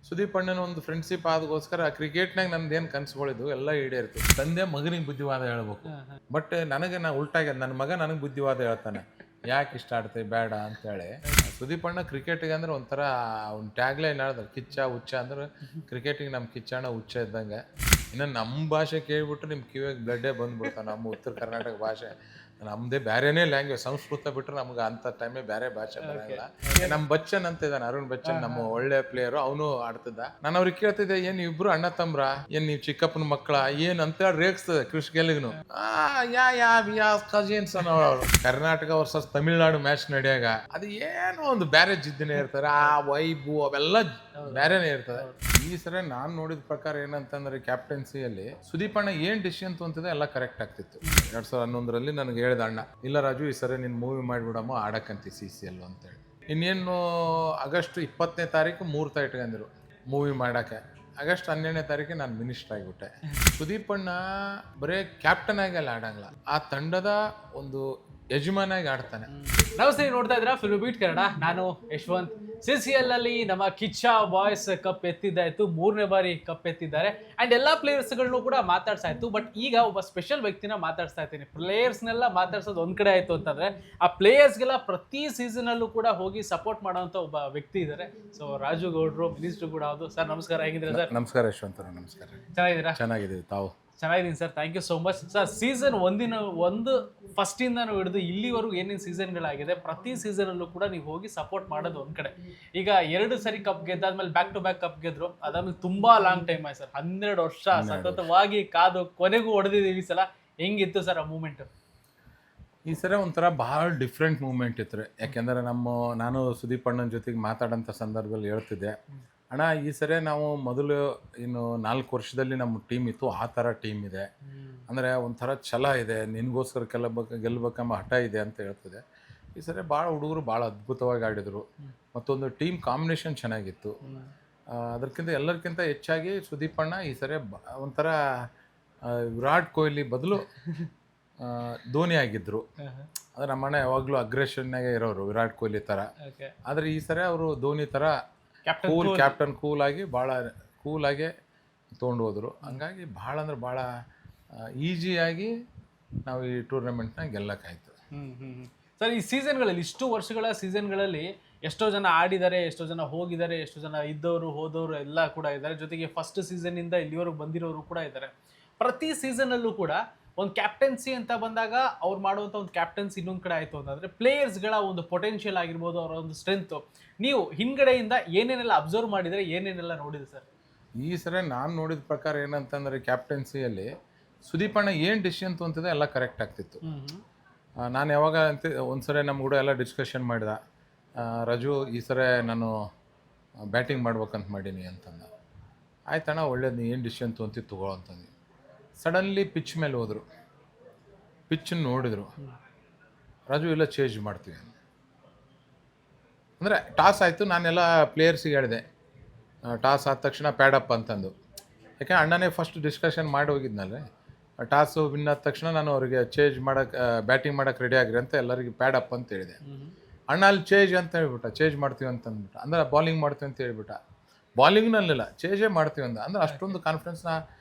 ಸುದೀಪ್ ಅಣ್ಣನ ಒಂದು ಫ್ರೆಂಡ್ಶಿಪ್ ಆದಗೋಸ್ಕರ ಕ್ರಿಕೆಟ್ನಾಗ ನಂದೇನು ಕನ್ಸುಗಳಿದ್ವು ಎಲ್ಲ ಈಡೇರಿತು. ತಂದೆ ಮಗನಿಗೆ ಬುದ್ಧಿವಾದ ಹೇಳ್ಬೇಕು. ಬಟ್ ನನಗೆ ಉಲ್ಟಾಗ್ಯದ, ನನ್ನ ಮಗ ನನಗೆ ಬುದ್ಧಿವಾದ ಹೇಳ್ತಾನೆ, ಯಾಕೆ ಇಷ್ಟ ಆಡ್ತೀವಿ ಬೇಡ ಅಂತೇಳಿ. ಸುದೀಪ್ ಅಣ್ಣ ಕ್ರಿಕೆಟಿಗೆ ಅಂದ್ರೆ ಒಂಥರ ಅವ್ನ ಟ್ಯಾಗ್ಲೈನ್ ಹೇಳಿದ್ರೆ ಕಿಚ್ಚ ಹುಚ್ಚ ಅಂದ್ರೆ ಕ್ರಿಕೆಟಿಗೆ ನಮ್ಮ ಕಿಚ್ಚಣ್ಣ ಹುಚ್ಚ ಇದ್ದಂಗೆ. ಇನ್ನು ನಮ್ಮ ಭಾಷೆ ಕೇಳಿಬಿಟ್ರೆ ನಿಮ್ಮ ಕಿವಿಯಾಗ ಬ್ಲಡ್ಡೇ ಬಂದ್ಬಿಡ್ತಾವೆ. ನಮ್ಮ ಉತ್ತರ ಕರ್ನಾಟಕ ಭಾಷೆ ನಮ್ಮದೇ ಬೇರೆನೇ ಲ್ಯಾಂಗ್ವೇಜ್, ಸಂಸ್ಕೃತ ಬಿಟ್ಟರೆ ನಮ್ಗೆ ಅಂಥ ಟೈಮೇ ಬೇರೆ ಭಾಷೆ ಬರೋಲ್ಲ. ನಮ್ಮ ಬಚ್ಚನ್ ಅಂತ ಇದ್ದಾನೆ, ಅರುಣ್ ಬಚ್ಚನ್, ನಮ್ಮ ಒಳ್ಳೆ ಪ್ಲೇಯರು, ಅವನು ಆಡ್ತಿದ್ದ. ನಾನು ಅವ್ರಿಗೆ ಕೇಳ್ತಿದ್ದೆ, ಏನು ಇಬ್ರು ಅಣ್ಣ ತಮ್ರ, ಏನು ನೀವು ಚಿಕ್ಕಪ್ಪನ ಮಕ್ಕಳ ಏನು ಅಂತೇಳಿ ರೇಗಿಸ್ತದೆ ಕೃಷಿ ಗೆಲ್ಲಿಗೂ. ಯಾ ಕಜಿನ್ಸ್ ಅನ್ನೋರು. ಕರ್ನಾಟಕ ವರ್ಸಸ್ ತಮಿಳ್ನಾಡು ಮ್ಯಾಚ್ ನಡೆಯಾಗ ಅದು ಏನೋ ಒಂದು ಬೇರೆ ಜಿದ್ದಿನೇ ಇರ್ತಾರೆ, ಆ ವೈಬು ಅವೆಲ್ಲ ಬೇರೆನೇ ಇರ್ತದೆ. ಈ ಸರಿ ನಾನು ನೋಡಿದ ಪ್ರಕಾರ ಏನಂತಂದ್ರೆ ಕ್ಯಾಪ್ಟನ್ಸಿಯಲ್ಲಿ ಸುದೀಪ್ ಅಣ್ಣ ಏನ್ ಡಿಸಿಷನ್ ತೊಂತಿದೆ ಎಲ್ಲ ಕರೆಕ್ಟ್ ಆಗ್ತಿತ್ತು. 2011ರಲ್ಲಿ ನನಗೆ ಹೇಳ್ದ ಅಣ್ಣ, ಇಲ್ಲ ರಾಜು ಈ ಸರಿ ನೀನು ಮೂವಿ ಮಾಡಿಬಿಡಮ್ಮ ಆಡಕ್ಕಂತಿ CCL ಅಂತೇಳಿ. ಇನ್ನೇನು ಆಗಸ್ಟ್ 20ನೇ ತಾರೀಕು ಮುಹೂರ್ತ ಇಟ್ಕೊಂಡಿರು ಮೂವಿ ಮಾಡೋಕ್ಕೆ. ಆಗಸ್ಟ್ 12ನೇ ತಾರೀಕಿಗೆ ನಾನು ಮಿನಿಸ್ಟರ್ ಆಗಿಬಿಟ್ಟೆ. ಸುದೀಪ್ ಅಣ್ಣ ಬರೀ ಕ್ಯಾಪ್ಟನ್ ಆಗಿ ಅಲ್ಲಿ ಆಡಂಗಿಲ್ಲ, ಆ ತಂಡದ ಒಂದು ಯಜಮಾನಾಗಿ ಆಡ್ತಾನೆ. ನಮಸ್ತೆ, ನೋಡ್ತಾ ಇದ್ದೀರಾ ಫಿಲ್ಮ್ ಬೀಟ್ ಕನ್ನಡ. ನಾನು ಯಶವಂತ್. CCL ಅಲ್ಲಿ ನಮ್ಮ ಕಿಚ್ಚ ಬಾಯ್ಸ್ ಕಪ್ ಎತ್ತಿದ್ದಾಯ್ತು, 3ನೇ ಬಾರಿ ಕಪ್ ಎತ್ತಿದ್ದಾರೆ. ಅಂಡ್ ಎಲ್ಲಾ ಪ್ಲೇಯರ್ಸ್ಗಳನ್ನು ಕೂಡ ಮಾತಾಡ್ತಾ ಇತ್ತು. ಬಟ್ ಈಗ ಒಬ್ಬ ಸ್ಪೆಷಲ್ ವ್ಯಕ್ತಿನ ಮಾತಾಡ್ತಾ ಇದ್ದೀನಿ. ಪ್ಲೇಯರ್ಸ್ನೆಲ್ಲ ಮಾತಾಡ್ಸೋದು ಒಂದ್ ಕಡೆ ಆಯ್ತು ಅಂತಂದ್ರೆ, ಆ ಪ್ಲೇಯರ್ಸ್ಗೆಲ್ಲ ಪ್ರತಿ ಸೀಸನ್ ಅಲ್ಲೂ ಕೂಡ ಹೋಗಿ ಸಪೋರ್ಟ್ ಮಾಡೋಂಥ ಒಬ್ಬ ವ್ಯಕ್ತಿ ಇದ್ದಾರೆ. ಸೊ ರಾಜು ಗೌಡ್ರು, ಮಿನಿಸ್ಟರ್ ಕೂಡ ಹೌದು. ಸರ್ ನಮಸ್ಕಾರ, ಹೇಗಿದ್ದೀರಾ ಸರ್? ನಮಸ್ಕಾರ ಯಶವಂತ, ನಮಸ್ಕಾರ. ಚೆನ್ನಾಗಿದ್ದೀರಾ? ಚೆನ್ನಾಗಿದ್ದೀವಿ, ತಾವು? ಚೆನ್ನಾಗಿದ್ದೀನಿ sir, thank you so much. Sir, season ಒಂದು ಫಸ್ಟಿಂದನೂ ಹಿಡಿದು ಇಲ್ಲಿವರೆಗೂ ಏನೇನು ಸೀಸನ್ಗಳಾಗಿದೆ, ಪ್ರತಿ ಸೀಸನಲ್ಲೂ ಕೂಡ ನೀವು ಹೋಗಿ ಸಪೋರ್ಟ್ ಮಾಡೋದು ಒಂದ್ ಕಡೆ. ಈಗ 2 ಸರಿ ಕಪ್ ಗೆದ್ದಾದ್ಮೇಲೆ ಬ್ಯಾಕ್ ಟು ಬ್ಯಾಕ್ ಕಪ್ ಗೆದ್ರು, ಅದಾದ್ಮೇಲೆ ತುಂಬಾ ಲಾಂಗ್ ಟೈಮ್ ಆಯ್ತು ಸರ್. 12 ವರ್ಷ ಸತತವಾಗಿ ಕಾದು ಕೊನೆಗೂ ಹೊಡೆದಿದ್ದೀವಿ. ಈ ಸಲ ಹೆಂಗಿತ್ತು ಸರ್ ಆ ಮೂಮೆಂಟ್? ಈ ಸರಿ ಒಂಥರ ಭಾಳ ಡಿಫ್ರೆಂಟ್ ಮೂಮೆಂಟ್ ಇತ್ತು ರೀ. ಯಾಕೆಂದರೆ ನಾನು ಸುದೀಪ್ ಅಣ್ಣನ ಜೊತೆಗೆ ಮಾತಾಡೋಂಥ ಸಂದರ್ಭದಲ್ಲಿ ಹೇಳ್ತಿದ್ದೆ, ಅಣ್ಣ ಈ ಸರಿ ನಾವು ಮೊದಲು ಇನ್ನು 4 ವರ್ಷದಲ್ಲಿ ನಮ್ಮ ಟೀಮ್ ಇತ್ತು, ಆ ಥರ ಟೀಮ್ ಇದೆ, ಅಂದರೆ ಒಂಥರ ಛಲ ಇದೆ, ನಿನಗೋಸ್ಕರ ಗೆಲ್ಲಬೇಕೆಂಬ ಹಠ ಇದೆ ಅಂತ ಹೇಳ್ತಿದೆ. ಈ ಸರಿ ಭಾಳ ಹುಡುಗರು ಭಾಳ ಅದ್ಭುತವಾಗಿ ಆಡಿದರು. ಮತ್ತೊಂದು ಟೀಮ್ ಕಾಂಬಿನೇಷನ್ ಚೆನ್ನಾಗಿತ್ತು. ಅದಕ್ಕಿಂತ ಎಲ್ಲರಿಗಿಂತ ಹೆಚ್ಚಾಗಿ ಸುದೀಪ್ ಅಣ್ಣ ಈ ಸರಿ ಒಂಥರ ವಿರಾಟ್ ಕೊಹ್ಲಿ ಬದಲು ಧೋನಿ ಆಗಿದ್ದರು. ಅಂದರೆ ನಮ್ಮಣ್ಣ ಯಾವಾಗಲೂ ಅಗ್ರೆಷನ್ನಾಗೆ ಇರೋರು, ವಿರಾಟ್ ಕೊಹ್ಲಿ ಥರ. ಆದರೆ ಈ ಸರಿ ಅವರು ಧೋನಿ ಥರ ಕ್ಯಾಪ್ಟನ್ ಕೂಲಾಗಿ ಭಾಳ ಕೂಲಾಗೆ ತೊಗೊಂಡು ಹೋದರು. ಹಂಗಾಗಿ ಭಾಳ ಅಂದ್ರೆ ಭಾಳ ಈಸಿಯಾಗಿ ನಾವು ಈ ಟೂರ್ನಮೆಂಟ್ನ ಗೆಲ್ಲಕ್ಕಾಯ್ತು. ಸರ್, ಈ ಸೀಸನ್ಗಳಲ್ಲಿ, ಇಷ್ಟು ವರ್ಷಗಳ ಸೀಸನ್ಗಳಲ್ಲಿ ಎಷ್ಟೋ ಜನ ಆಡಿದ್ದಾರೆ, ಎಷ್ಟೋ ಜನ ಹೋಗಿದ್ದಾರೆ, ಎಷ್ಟೋ ಜನ ಇದ್ದವರು ಹೋದವರು ಎಲ್ಲ ಕೂಡ ಇದ್ದಾರೆ. ಜೊತೆಗೆ ಫಸ್ಟ್ ಸೀಸನ್ನಿಂದ ಇಲ್ಲಿವರೆಗೂ ಬಂದಿರೋರು ಕೂಡ ಇದ್ದಾರೆ. ಪ್ರತಿ ಸೀಸನಲ್ಲೂ ಕೂಡ ಒಂದು ಕ್ಯಾಪ್ಟನ್ಸಿ ಅಂತ ಬಂದಾಗ ಅವ್ರು ಮಾಡುವಂಥ ಒಂದು ಕ್ಯಾಪ್ಟನ್ಸಿ ಇನ್ನೊಂದು ಕಡೆ ಆಯಿತು ಅಂತಂದರೆ, ಪ್ಲೇಯರ್ಸ್ಗಳ ಒಂದು ಪೊಟೆನ್ಷಿಯಲ್ ಆಗಿರ್ಬೋದು, ಅವರ ಒಂದು ಸ್ಟ್ರೆಂತು, ನೀವು ಹಿಂದ್ಗಡೆಯಿಂದ ಏನೇನೆಲ್ಲ ಅಬ್ಸರ್ವ್ ಮಾಡಿದರೆ, ಏನೇನೆಲ್ಲ ನೋಡಿದೆ ಸರ್? ಈ ಸರಿ ನಾನು ನೋಡಿದ ಪ್ರಕಾರ ಏನಂತಂದರೆ ಕ್ಯಾಪ್ಟನ್ಸಿಯಲ್ಲಿ ಸುದೀಪ್ ಅಣ್ಣ ಏನು ಡಿಸಿಷನ್ ತೊಂತಿದೆ ಎಲ್ಲ ಕರೆಕ್ಟ್ ಆಗ್ತಿತ್ತು. ನಾನು ಯಾವಾಗ ಒಂದು ಸರಿ ನಮ್ಮ ಕೂಡ ಎಲ್ಲ ಡಿಸ್ಕಷನ್ ಮಾಡಿದ, ರಾಜು ಈ ಸರಿ ನಾನು ಬ್ಯಾಟಿಂಗ್ ಮಾಡ್ಬೇಕಂತ ಮಾಡೀನಿ ಅಂತಂದ. ಆಯ್ತಣ್ಣ ಒಳ್ಳೇದು, ನೀ ಏನು ಡಿಸಿಷನ್ ತೊಂತಿದ್ದು ತಗೋ ಅಂತಂದು. ಸಡನ್ಲಿ ಪಿಚ್ ಮೇಲೆ ಹೋದರು, ಪಿಚ್ಚನ್ನು ನೋಡಿದರು, ರಾಜು ಇಲ್ಲ ಚೇಂಜ್ ಮಾಡ್ತೀವಿ ಅಂದರೆ ಟಾಸ್ ಆಯಿತು. ನಾನೆಲ್ಲ ಪ್ಲೇಯರ್ಸಿಗೆ ಹೇಳಿದೆ, ಟಾಸ್ ಆದ ತಕ್ಷಣ ಪ್ಯಾಡಪ್ ಅಂತಂದು. ಯಾಕೆ ಅಣ್ಣನೇ ಫಸ್ಟ್ ಡಿಸ್ಕಷನ್ ಮಾಡಿ ಹೋಗಿದ್ನಲ್ಲ, ಟಾಸು ವಿನ್ ಆದ ತಕ್ಷಣ ನಾನು ಅವರಿಗೆ ಚೇಂಜ್ ಮಾಡೋಕ್ಕೆ, ಬ್ಯಾಟಿಂಗ್ ಮಾಡೋಕ್ಕೆ ರೆಡಿ ಆಗಿರಿ ಅಂತ ಎಲ್ಲರಿಗೆ ಪ್ಯಾಡಪ್ ಅಂತ ಹೇಳಿದೆ. ಅಣ್ಣ ಅಲ್ಲಿ ಚೇಂಜ್ ಅಂತ ಹೇಳ್ಬಿಟ್ಟ, ಚೇಂಜ್ ಮಾಡ್ತೀವಿ ಅಂತಂದ್ಬಿಟ್ಟ. ಅಂದರೆ ಬಾಲಿಂಗ್ ಮಾಡ್ತೀವಿ ಅಂತ ಹೇಳ್ಬಿಟ್ಟ. ಬಾಲಿಂಗ್ನಲ್ಲಿಲ್ಲ, ಚೇಂಜೇ ಮಾಡ್ತೀವಿ ಅಂದ. ಅಂದರೆ ಅಷ್ಟೊಂದು ಕಾನ್ಫಿಡೆನ್ಸ್ನ.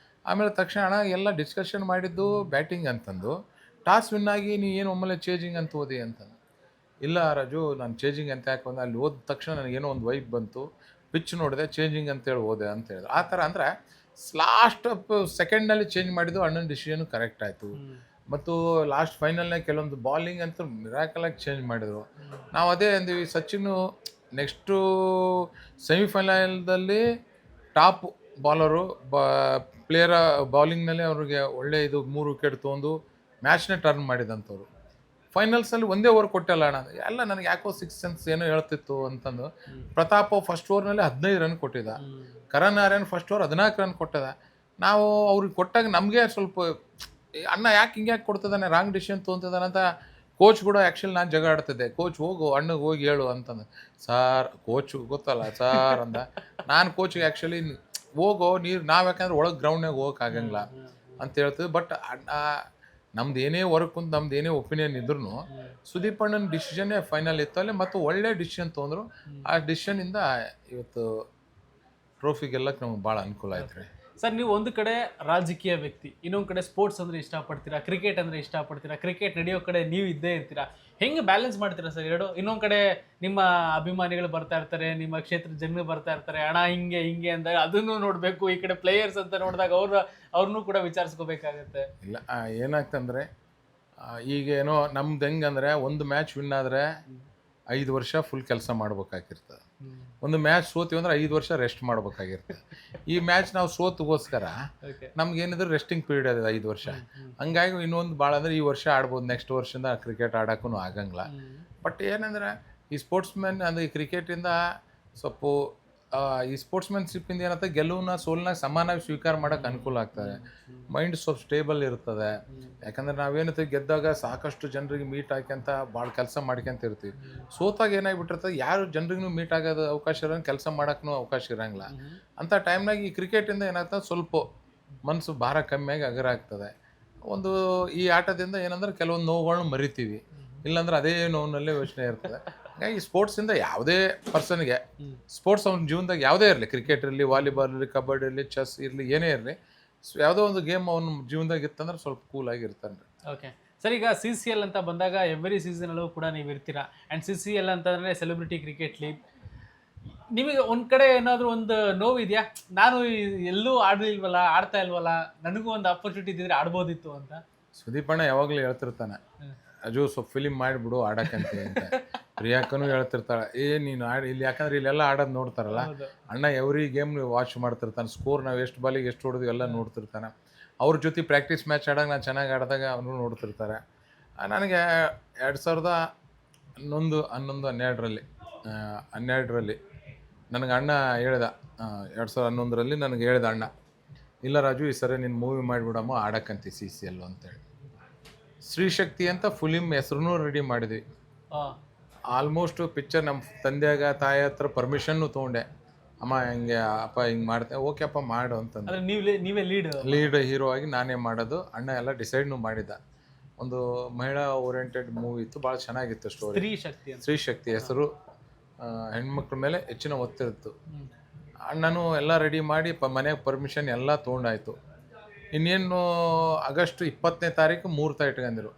ಆಮೇಲೆ ತಕ್ಷಣ ಅಣ್ಣ ಎಲ್ಲ ಡಿಸ್ಕಷನ್ ಮಾಡಿದ್ದು ಬ್ಯಾಟಿಂಗ್ ಅಂತಂದು, ಟಾಸ್ ವಿನ್ ಆಗಿ ನೀ ಏನು ಒಮ್ಮೆಲೆ ಚೇಂಜಿಂಗ್ ಅಂತ ಓದಿ ಅಂತಂದು. ಇಲ್ಲ ರಾಜು, ನಾನು ಚೇಂಜಿಂಗ್ ಅಂತ ಯಾಕೆ ಬಂದ, ಅಲ್ಲಿ ಹೋದ ತಕ್ಷಣ ನನಗೇನೋ ಒಂದು ವೈಬ್ ಬಂತು, ಪಿಚ್ ನೋಡಿದೆ, ಚೇಂಜಿಂಗ್ ಅಂತೇಳಿ ಹೋದೆ ಅಂತ ಹೇಳಿದ್ರು. ಆ ಥರ ಅಂದರೆ ಲಾಸ್ಟ್ ಸೆಕೆಂಡ್ನಲ್ಲಿ ಚೇಂಜ್ ಮಾಡಿದ್ದು ಅಣ್ಣನ ಡಿಸಿಷನು ಕರೆಕ್ಟ್ ಆಯಿತು. ಮತ್ತು ಲಾಸ್ಟ್ ಫೈನಲ್ನಾಗ ಕೆಲವೊಂದು ಬಾಲಿಂಗ್ ಅಂತ ಮಿರಾಕಲಾಗಿ ಚೇಂಜ್ ಮಾಡಿದರು. ನಾವು ಅದೇ ಅಂದ್ವಿ, ಸಚಿನ್ ನೆಕ್ಸ್ಟು ಸೆಮಿಫೈನಲ್ದಲ್ಲಿ ಟಾಪ್ ಬಾಲರು, ಪ್ಲೇಯರ ಬೌಲಿಂಗ್ನಲ್ಲಿ ಅವ್ರಿಗೆ ಒಳ್ಳೆ ಇದು 3 ವಿಕೆಟ್ ತೊಗೊಂಡು ಮ್ಯಾಚ್ನೇ ಟರ್ನ್ ಮಾಡಿದಂಥವ್ರು. ಫೈನಲ್ಸಲ್ಲಿ ಒಂದೇ ಓವರ್ ಕೊಟ್ಟಲ್ಲ ಅಣ್ಣ, ಎಲ್ಲ ನನಗೆ ಯಾಕೋ 6 ಸೆನ್ಸ್ ಏನೋ ಹೇಳ್ತಿತ್ತು ಅಂತಂದು. ಪ್ರತಾಪ್ ಫಸ್ಟ್ ಓವರ್ನಲ್ಲಿ 15 ರನ್ ಕೊಟ್ಟಿದ್ದ, Karan Aryan first over 14 run ಕೊಟ್ಟಿದ್ದ. ನಾವು ಅವ್ರಿಗೆ ಕೊಟ್ಟಾಗ ನಮಗೆ ಸ್ವಲ್ಪ ಅಣ್ಣ ಯಾಕೆ ಹಿಂಗ್ಯಾಕೆ ಕೊಡ್ತಿದ್ದಾನೆ, ರಾಂಗ್ ಡಿಸಿಷನ್ ತೊಗೊಂತಿದ್ದಾನೆ ಅಂತ ಕೋಚ್ ಕೂಡ ಆ್ಯಕ್ಚುಲಿ ನಾನು ಜಗ ಆಡ್ತಿದ್ದೆ. ಕೋಚ್ ಹೋಗು ಅಣ್ಣಗೆ ಹೋಗಿ ಹೇಳು ಅಂತಂದು. ಸಾರ್ ಕೋಚು ಗೊತ್ತಲ್ಲ ಸಾರ್ ಅಂದ. ನಾನು ಕೋಚ್ಗೆ ಆ್ಯಕ್ಚುಲಿ ಹೋಗೋ ನಾವು ಯಾಕಂದ್ರೆ ಒಳಗೆ ಗ್ರೌಂಡ್ನಾಗ ಹೋಗೋಕ್ಕಾಗಂಗಿಲ್ಲ ಅಂತ ಹೇಳ್ತೀವಿ. ಬಟ್ ನಮ್ದು ಏನೇ ವರ್ಕ್ ಕುಂತು ನಮ್ದು ಏನೇ ಒಪಿನಿಯನ್ ಇದ್ರೂ ಸುದೀಪ್ ಅಣ್ಣನ ಡಿಸಿಷನ್ನೇ ಫೈನಲ್ ಇತ್ತು ಅಲ್ಲಿ. ಮತ್ತು ಒಳ್ಳೆ ಡಿಸಿಷನ್ ತೊಗೊಂಡ್ರು. ಆ ಡಿಸಿಷನಿಂದ ಇವತ್ತು ಟ್ರೋಫಿ ಗೆಲ್ಲಕ್ಕೆ ನಮ್ಗೆ ಭಾಳ ಅನುಕೂಲ ಆಯ್ತು ರೀ. ಸರ್ ನೀವು ಒಂದು ಕಡೆ ರಾಜಕೀಯ ವ್ಯಕ್ತಿ, ಇನ್ನೊಂದು ಕಡೆ ಸ್ಪೋರ್ಟ್ಸ್ ಅಂದ್ರೆ ಇಷ್ಟಪಡ್ತೀರಾ, ಕ್ರಿಕೆಟ್ ಅಂದ್ರೆ ಇಷ್ಟಪಡ್ತೀರಾ, ಕ್ರಿಕೆಟ್ ನಡೆಯೋ ಕಡೆ ನೀವು ಇದ್ದೇ ಇರ್ತೀರಾ, ಹೆಂಗೆ ಬ್ಯಾಲೆನ್ಸ್ ಮಾಡ್ತೀರಾ ಸರ್ ಎರಡು? ಇನ್ನೊಂದು ಕಡೆ ನಿಮ್ಮ ಅಭಿಮಾನಿಗಳು ಬರ್ತಾ ಇರ್ತಾರೆ, ನಿಮ್ಮ ಕ್ಷೇತ್ರದ ಜನರು ಬರ್ತಾ ಇರ್ತಾರೆ, ಹಣ ಹಿಂಗೆ ಹಿಂಗೆ ಅಂದಾಗ ಅದನ್ನು ನೋಡಬೇಕು, ಈ ಕಡೆ ಪ್ಲೇಯರ್ಸ್ ಅಂತ ನೋಡಿದಾಗ ಅವ್ರನ್ನೂ ಕೂಡ ವಿಚಾರಿಸ್ಕೋಬೇಕಾಗತ್ತೆ. ಇಲ್ಲ ಏನಾಗ್ತಂದ್ರೆ ಈಗೇನೋ ನಮ್ದು ಹೆಂಗಂದ್ರೆ ಒಂದು ಮ್ಯಾಚ್ ವಿನ್ ಆದರೆ 5 ವರ್ಷ ಫುಲ್ ಕೆಲಸ ಮಾಡ್ಬೇಕಾಗಿರ್ತದೆ. ಒಂದು ಮ್ಯಾಚ್ ಸೋತೀವಿ ಅಂದ್ರೆ 5 ವರ್ಷ ರೆಸ್ಟ್ ಮಾಡ್ಬೇಕಾಗಿರ್ತದೆ. ಈ ಮ್ಯಾಚ್ ನಾವು ಸೋತಗೋಸ್ಕರ ನಮ್ಗೇನಿದ್ರೆ ರೆಸ್ಟಿಂಗ್ ಪೀರಿಯಡ್ ಇದೆ 5 ವರ್ಷ. ಹಂಗಾಗಿ ಇನ್ನೊಂದು ಭಾಳ ಅಂದರೆ ಈ ವರ್ಷ ಆಡ್ಬೋದು, ನೆಕ್ಸ್ಟ್ ವರ್ಷದಿಂದ ಕ್ರಿಕೆಟ್ ಆಡೋಕ್ಕೂ ಆಗಂಗಿಲ್ಲ. ಬಟ್ ಏನಂದ್ರೆ ಈ ಸ್ಪೋರ್ಟ್ಸ್ಮನ್ ಅಂದರೆ ಈ ಕ್ರಿಕೆಟಿಂದ ಸ್ವಲ್ಪ ಈ ಸ್ಪೋರ್ಟ್ಸ್ಮನ್ಶಿಪ್ಪಿಂದ ಏನಂತ ಗೆಲುವನ್ನ ಸೋಲನ್ನ ಸಮಾನವಾಗಿ ಸ್ವೀಕಾರ ಮಾಡೋಕೆ ಅನುಕೂಲ ಆಗ್ತದೆ. ಮೈಂಡ್ ಸ್ವಲ್ಪ ಸ್ಟೇಬಲ್ ಇರ್ತದೆ. ಯಾಕಂದ್ರೆ ನಾವೇನಂತ ಗೆದ್ದಾಗ ಸಾಕಷ್ಟು ಜನರಿಗೆ ಮೀಟ್ ಹಾಕ್ಯಂತ ಭಾಳ ಕೆಲಸ ಮಾಡ್ಕೊಂತ ಇರ್ತೀವಿ. ಸೋತಾಗ ಏನಾಗ್ಬಿಟ್ಟಿರ್ತದೆ, ಯಾರು ಜನರಿಗೂ ಮೀಟ್ ಆಗೋದು ಅವಕಾಶ ಇರೋಂಗೆ ಕೆಲಸ ಮಾಡೋಕ್ಕೂ ಅವಕಾಶ ಇರೋಂಗಿಲ್ಲ. ಅಂಥ ಟೈಮ್ನಾಗ ಈ ಕ್ರಿಕೆಟಿಂದ ಏನಾಗ್ತದೆ, ಸ್ವಲ್ಪ ಮನಸ್ಸು ಭಾರ ಕಮ್ಮಿಯಾಗಿ ಹಗುರ ಆಗ್ತದೆ. ಒಂದು ಈ ಆಟದಿಂದ ಏನಂದ್ರೆ ಕೆಲವೊಂದು ನೋವುಗಳನ್ನ ಮರಿತೀವಿ, ಇಲ್ಲಾಂದ್ರೆ ಅದೇ ನೋವಿನಲ್ಲೇ ಯೋಚನೆ ಇರ್ತದೆ. ಹಾಗಾಗಿ ಸ್ಪೋರ್ಟ್ಸಿಂದ ಯಾವುದೇ ಪರ್ಸನ್ಗೆ ಸ್ಪೋರ್ಟ್ಸ್ ಅವ್ನ ಜೀವನದಾಗ ಯಾವುದೇ ಇರಲಿ, ಕ್ರಿಕೆಟ್ ಇರಲಿ, ವಾಲಿಬಾಲ್ ಇರಲಿ, ಕಬಡ್ಡಿ ಇರಲಿ, ಚೆಸ್ ಇರಲಿ, ಏನೇ ಇರಲಿ, ಯಾವುದೋ ಒಂದು ಗೇಮ್ ಅವ್ನ ಜೀವನದಾಗ ಇತ್ತಂದ್ರೆ ಸ್ವಲ್ಪ ಕೂಲಾಗಿ ಇರ್ತಾನೆ. ಓಕೆ ಸರ್, ಈಗ CCL ಅಂತ ಬಂದಾಗ ಎವ್ರಿ ಸೀಸನಲ್ಲೂ ಕೂಡ ನೀವು ಇರ್ತೀರಾ. ಆ್ಯಂಡ್ CCL ಅಂತಂದರೆ ಸೆಲೆಬ್ರಿಟಿ ಕ್ರಿಕೆಟ್ ಲೀಗ್. ನಿಮಗೆ ಒಂದು ಕಡೆ ಏನಾದರೂ ಒಂದು ನೋವಿದೆಯಾ, ನಾನು ಎಲ್ಲೂ ಆಡ್ತಾ ಇಲ್ವಲ್ಲ, ನನಗೂ ಒಂದು ಆಪರ್ಚುನಿಟಿ ಇದ್ದಿದ್ರೆ ಆಡ್ಬೋದಿತ್ತು ಅಂತ? ಸುದೀಪಣ್ಣ ಯಾವಾಗಲೂ ಹೇಳ್ತಿರ್ತಾನೆ, ಅಜು ಸ್ವಲ್ಪ ಫಿಲಿಮ್ ಮಾಡಿಬಿಡು ಆಡಕ್ಕಂತೆ ಅಂತ. ಪ್ರಿಯಾಕನೂ ಹೇಳ್ತಿರ್ತಾಳೆ, ನೀನು ಇಲ್ಲಿ, ಯಾಕಂದ್ರೆ ಇಲ್ಲೆಲ್ಲ ಆಡೋದು ನೋಡ್ತಾರಲ್ಲ, ಅಣ್ಣ ಎವ್ರಿ ಗೇಮ್ ವಾಚ್ ಮಾಡ್ತಿರ್ತಾನೆ, ಸ್ಕೋರ್ ನಾವು ಎಷ್ಟು ಬಾಲಿಗೆ ಎಷ್ಟು ಹೊಡೆದು ಎಲ್ಲ ನೋಡ್ತಿರ್ತಾನೆ. ಅವ್ರ ಜೊತೆ ಪ್ರಾಕ್ಟೀಸ್ ಮ್ಯಾಚ್ ಆಡೋಕೆ ನಾನು ಚೆನ್ನಾಗಿ ಆಡಿದಾಗ ಅವನು ನೋಡ್ತಿರ್ತಾರೆ. ನನಗೆ 2011-12ರಲ್ಲಿ ನನಗೆ ಅಣ್ಣ ಹೇಳ್ದ, 2011ರಲ್ಲಿ ನನಗೆ ಹೇಳ್ದ ಅಣ್ಣ, ಇಲ್ಲ ರಾಜು ಈ ಸರಿ ನೀನು ಮೂವಿ ಮಾಡಿಬಿಡಮ್ಮ ಆಡಕ್ಕಂತಿ CCL ಅಂತೇಳಿ. ಸ್ತ್ರೀಶಕ್ತಿ ಅಂತ ಫಿಲಿಮ್ ಹೆಸ್ರೂ ರೆಡಿ ಮಾಡಿದ್ವಿ. ಆಲ್ಮೋಸ್ಟ್ ಪಿಕ್ಚರ್ ನಮ್ಮ ತಂದೆಯಾಗ ತಾಯಿ ಹತ್ರ ಪರ್ಮಿಷನ್ನು ತೊಗೊಂಡೆ, ಅಮ್ಮ ಹಿಂಗೆ ಅಪ್ಪ ಹಿಂಗೆ ಮಾಡ್ತೇವೆ, ಓಕೆ ಅಪ್ಪ ಮಾಡು ಅಂತಂದ್ರೆ. ನೀವೇ ಲೀಡ್ ಹೀರೋ ಆಗಿ ನಾನೇ ಮಾಡೋದು. ಅಣ್ಣ ಎಲ್ಲ ಡಿಸೈಡ್ನು ಮಾಡಿದ್ದ. ಒಂದು ಮಹಿಳಾ ಓರಿಯೆಂಟೆಡ್ ಮೂವಿ ಇತ್ತು, ಭಾಳ ಚೆನ್ನಾಗಿತ್ತು ಸ್ಟೋರಿ. ಸ್ತ್ರೀಶಕ್ತಿ ಹೆಸರು, ಹೆಣ್ಮಕ್ಳ ಮೇಲೆ ಹೆಚ್ಚಿನ ಒತ್ತಿತ್ತು. ಅಣ್ಣನೂ ಎಲ್ಲ ರೆಡಿ ಮಾಡಿ ಮನೆಗೆ ಪರ್ಮಿಷನ್ ಎಲ್ಲ ತೊಗೊಂಡಾಯ್ತು. ಇನ್ನೇನು ಆಗಸ್ಟ್ 20ನೇ ತಾರೀಕು ಮುಹೂರ್ತ ಇಟ್ಕೊಂಡಿರು